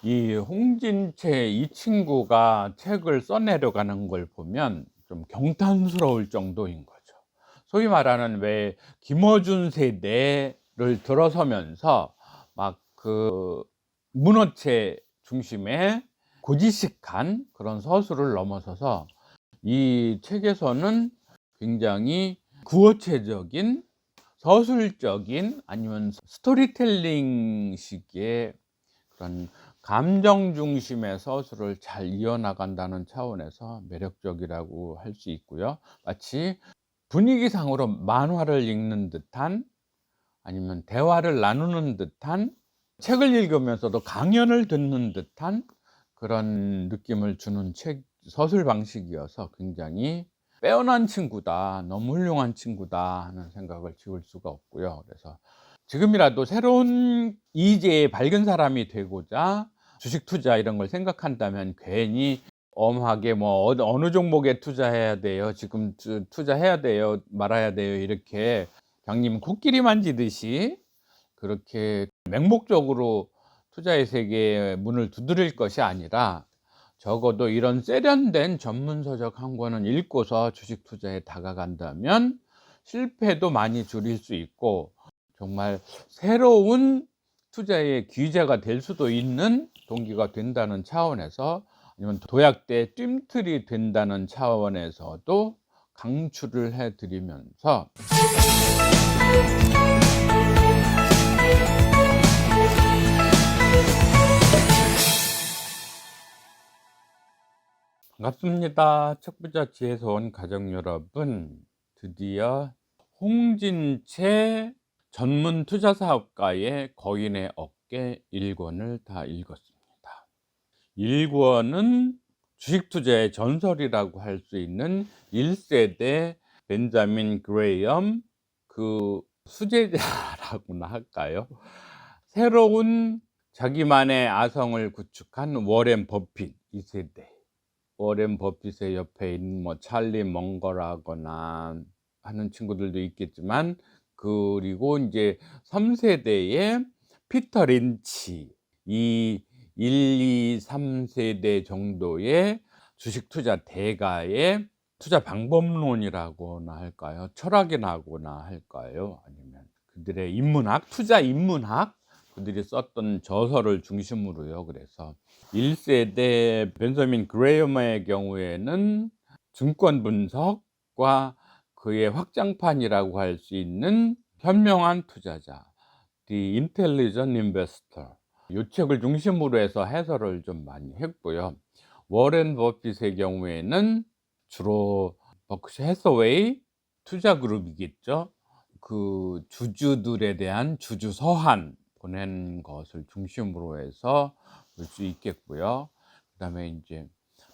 이 홍진채 이 친구가 책을 써내려가는 걸 보면 좀 경탄스러울 정도인 거죠. 소위 말하는 왜 김어준 세대를 들어서면서 막 그 문어체 중심의 고지식한 그런 서술을 넘어서서 이 책에서는 굉장히 구어체적인 서술적인 아니면 스토리텔링 식의 그런 감정 중심의 서술을 잘 이어나간다는 차원에서 매력적이라고 할 수 있고요. 마치 분위기상으로 만화를 읽는 듯한 아니면 대화를 나누는 듯한 책을 읽으면서도 강연을 듣는 듯한 그런 느낌을 주는 책 서술 방식이어서 굉장히 '빼어난 친구다. 너무 훌륭한 친구다.' 하는 생각을 지울 수가 없고요. 그래서 지금이라도 새로운 이재의 밝은 사람이 되고자 주식 투자 이런 걸 생각한다면 괜히 엄하게 뭐 어느 종목에 투자해야 돼요, 지금 투자해야 돼요, 말아야 돼요, 이렇게 장님 코끼리 만지듯이 그렇게 맹목적으로 투자의 세계에 문을 두드릴 것이 아니라 적어도 이런 세련된 전문서적 한 권은 읽고서 주식 투자에 다가간다면 실패도 많이 줄일 수 있고 정말 새로운 투자의 귀재가 될 수도 있는 동기가 된다는 차원에서, 아니면 도약대 뜀틀이 된다는 차원에서도 강추를 해 드리면서 반갑습니다. 책부자 지에서 온 가족 여러분, 드디어 홍진채 전문 투자 사업가의 거인의 어깨 1권을 다 읽었습니다. 1권은 주식 투자의 전설이라고 할 수 있는 1세대 벤자민 그레이엄 그 수제자라고나 할까요? 새로운 자기만의 아성을 구축한 워렌 버핏 2세대. 워렌 버핏의 옆에 있는 뭐 찰리 멍거라거나 하는 친구들도 있겠지만, 그리고 이제 3세대의 피터 린치, 이 1, 2, 3세대 정도의 주식 투자 대가의 투자 방법론이라고나 할까요? 철학이라고나 할까요? 아니면 그들의 인문학, 투자 인문학, 그들이 썼던 저서를 중심으로요. 그래서 1세대 벤저민 그레이엄의 경우에는 증권 분석과 그의 확장판이라고 할 수 있는 현명한 투자자, The Intelligent Investor, 이 책을 중심으로 해서 해설을 좀 많이 했고요. 워렌 버핏의 경우에는 주로 버크셔 해서웨이 투자그룹이겠죠. 그 주주들에 대한 주주 서한 보낸 것을 중심으로 해서 볼 수 있겠고요. 그다음에 이제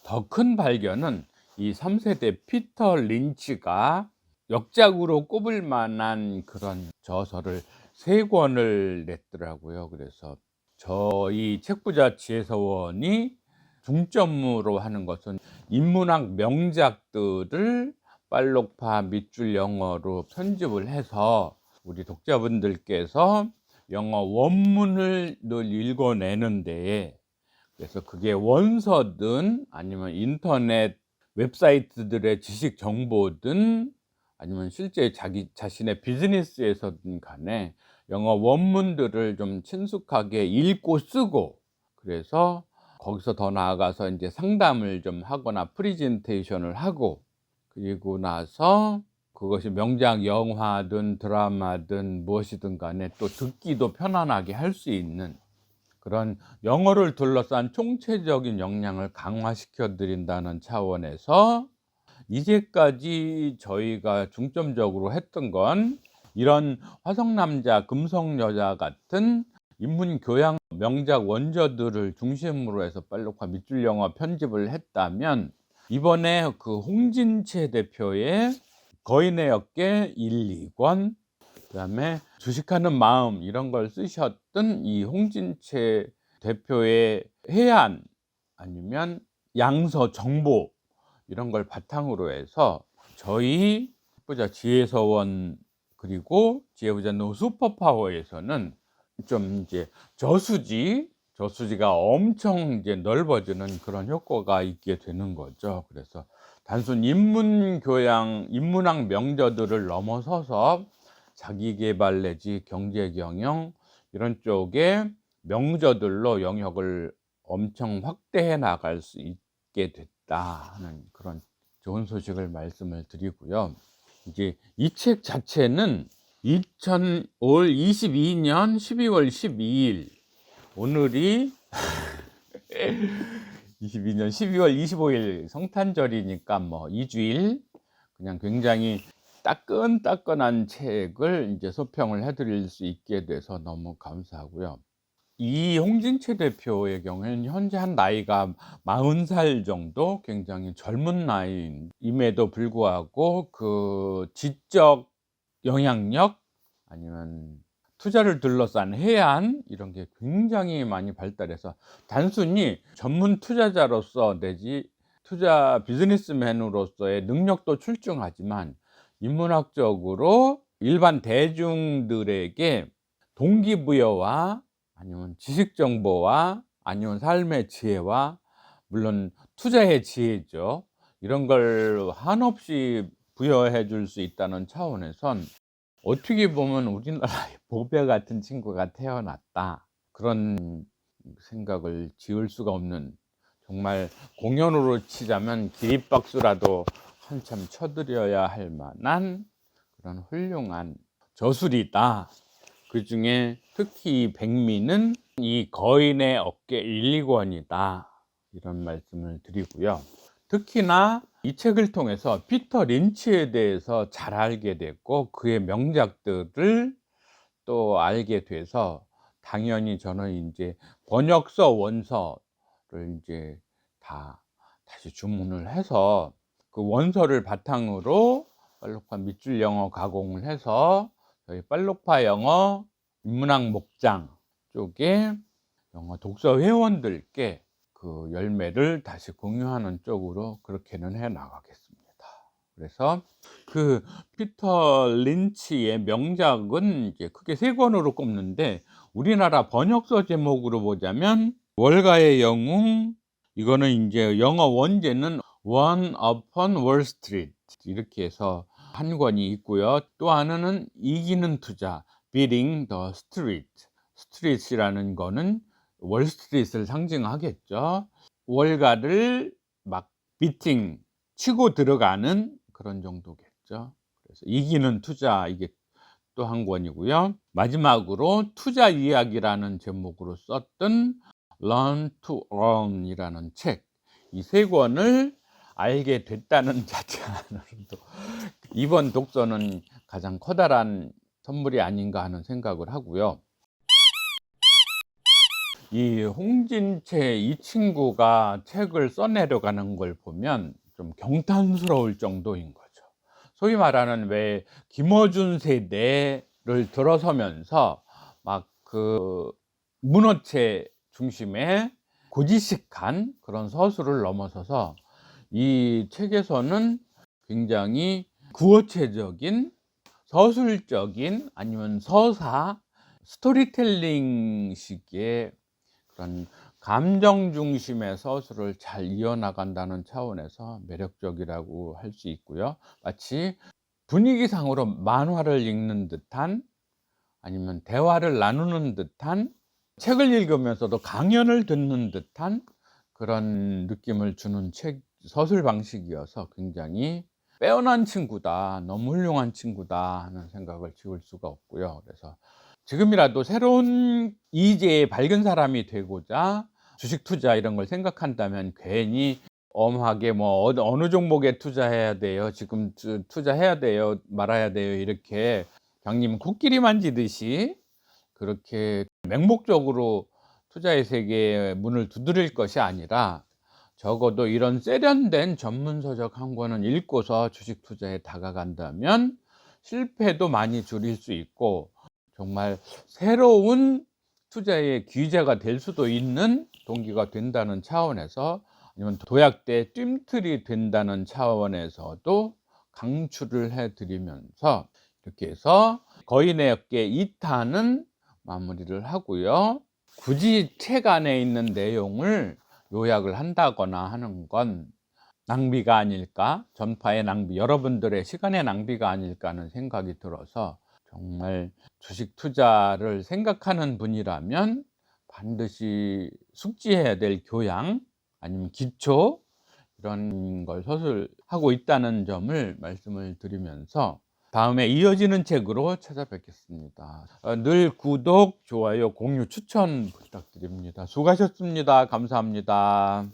더 큰 발견은 이 3세대 피터 린치가 역작으로 꼽을 만한 그런 저서를 3권을 냈더라고요. 그래서 저희 책부자 지혜서원이 중점으로 하는 것은 인문학 명작들을 빨록파 밑줄 영어로 편집을 해서 우리 독자분들께서 영어 원문을 늘 읽어내는데, 그래서 그게 원서든 아니면 인터넷 웹사이트들의 지식 정보든 아니면 실제 자기 자신의 비즈니스에서든 간에 영어 원문들을 좀 친숙하게 읽고 쓰고, 그래서 거기서 더 나아가서 이제 상담을 좀 하거나 프리젠테이션을 하고, 그리고 나서 그것이 명작 영화든 드라마든 무엇이든 간에 또 듣기도 편안하게 할 수 있는 그런 영어를 둘러싼 총체적인 역량을 강화시켜 드린다는 차원에서 이제까지 저희가 중점적으로 했던 건 이런 화성남자 금성여자 같은 인문교양 명작 원저들을 중심으로 해서 빨록파 밑줄 영어 편집을 했다면, 이번에 그 홍진채 대표의 거인의 어깨 1, 2권, 그다음에 주식하는 마음 이런 걸 쓰셨던 이 홍진채 대표의 해안 아니면 양서 정보 이런 걸 바탕으로 해서 저희 책부자 지혜서원 그리고 지혜부자 노 슈퍼파워에서는 좀 이제 저수지가 엄청 이제 넓어지는 그런 효과가 있게 되는 거죠. 그래서 단순 인문학 명저들을 넘어서서 자기계발 내지 경제경영 이런 쪽의 명저들로 영역을 엄청 확대해 나갈 수 있게 됐다 하는 그런 좋은 소식을 말씀을 드리고요. 이제 이 책 자체는 2022년 12월 12일, 오늘이 22년 12월 25일 성탄절이니까 뭐 2주일 그냥 굉장히 따끈따끈한 책을 이제 소평을 해 드릴 수 있게 돼서 너무 감사하고요. 이 홍진채 대표의 경우에는 현재 한 나이가 40살 정도, 굉장히 젊은 나이임에도 불구하고 그 지적 영향력 아니면 투자를 둘러싼 해안 이런 게 굉장히 많이 발달해서 단순히 전문 투자자로서 내지 투자 비즈니스맨으로서의 능력도 출중하지만 인문학적으로 일반 대중들에게 동기부여와 아니면 지식 정보와 아니면 삶의 지혜와 물론 투자의 지혜죠. 이런 걸 한없이 부여해 줄 수 있다는 차원에선 어떻게 보면 '우리나라에 보배 같은 친구가 태어났다.' 그런 생각을 지울 수가 없는, 정말 공연으로 치자면 기립박수라도 한참 쳐 드려야 할 만한 그런 훌륭한 저술이다. 그중에 특히 이 백미는 이 거인의 어깨 1, 2권이다. 이런 말씀을 드리고요. 특히나 이 책을 통해서 피터 린치에 대해서 잘 알게 됐고 그의 명작들을 또 알게 돼서 당연히 저는 인제 번역서 원서를 이제 다시 주문을 해서 그 원서를 바탕으로 빨로파 밑줄 영어 가공을 해서 저희 빨로파 영어 인문학 목장 쪽에 영어 독서 회원들께 그 열매를 다시 공유하는 쪽으로 그렇게는 해 나가겠습니다. 그래서 그 피터 린치의 명작은 이제 크게 3권으로 꼽는데 우리나라 번역서 제목으로 보자면 월가의 영웅, 이거는 인제 영어 원제는 One Upon Wall Street 이렇게 해서 한 권이 있고요. 또 하나는 이기는 투자 Beating the Street. 스트릿이라는 거는 월스트리트를 상징하겠죠. 월가를 막 비팅 치고 들어가는 그런 정도겠죠. 그래서 이기는 투자, 이게 또 한 권이고요. 마지막으로 투자 이야기라는 제목으로 썼던 Learn to Earn 이라는 책, 이 3권을 알게 됐다는 자체만으로도 이번 독서는 가장 커다란 선물이 아닌가 하는 생각을 하고요. 이 홍진채 이 친구가 책을 써내려가는 걸 보면 좀 경탄스러울 정도인 거죠. 소위 말하는 왜 김어준 세대를 들어서면서 막 그 문어체 중심의 고지식한 그런 서술을 넘어서서 이 책에서는 굉장히 구어체적인 서술적인 아니면 서사 스토리텔링 식의 그런 감정 중심의 서술을 잘 이어나간다는 차원에서 매력적이라고 할 수 있고요. 마치 분위기상으로 만화를 읽는 듯한 아니면 대화를 나누는 듯한, 책을 읽으면서도 강연을 듣는 듯한 그런 느낌을 주는 책 서술 방식이어서 굉장히 빼어난 친구다, 너무 훌륭한 친구다 하는 생각을 지울 수가 없고요. 그래서 지금이라도 새로운 이재의 밝은 사람이 되고자 주식 투자 이런 걸 생각한다면 괜히 엄하게 뭐 어느 종목에 투자해야 돼요, 지금 투자해야 돼요, 말아야 돼요, 이렇게 장님 코끼리 만지듯이 그렇게 맹목적으로 투자의 세계에 문을 두드릴 것이 아니라 적어도 이런 세련된 전문서적 한 권은 읽고서 주식 투자에 다가간다면 실패도 많이 줄일 수 있고 정말 새로운 투자의 귀재가 될 수도 있는 동기가 된다는 차원에서, 아니면 도약대 뜀틀이 된다는 차원에서도 강추를 해 드리면서 이렇게 해서 거인의 어깨 2탄은 마무리를 하고요. 굳이 책 안에 있는 내용을 요약을 한다거나 하는 건 낭비가 아닐까? 전파의 낭비, 여러분들의 시간의 낭비가 아닐까 하는 생각이 들어서, 정말 주식 투자를 생각하는 분이라면 반드시 숙지해야 될 교양 아니면 기초, 이런 걸 서술하고 있다는 점을 말씀을 드리면서 다음에 이어지는 책으로 찾아뵙겠습니다. 늘 구독, 좋아요, 공유, 추천 부탁드립니다. 수고하셨습니다. 감사합니다.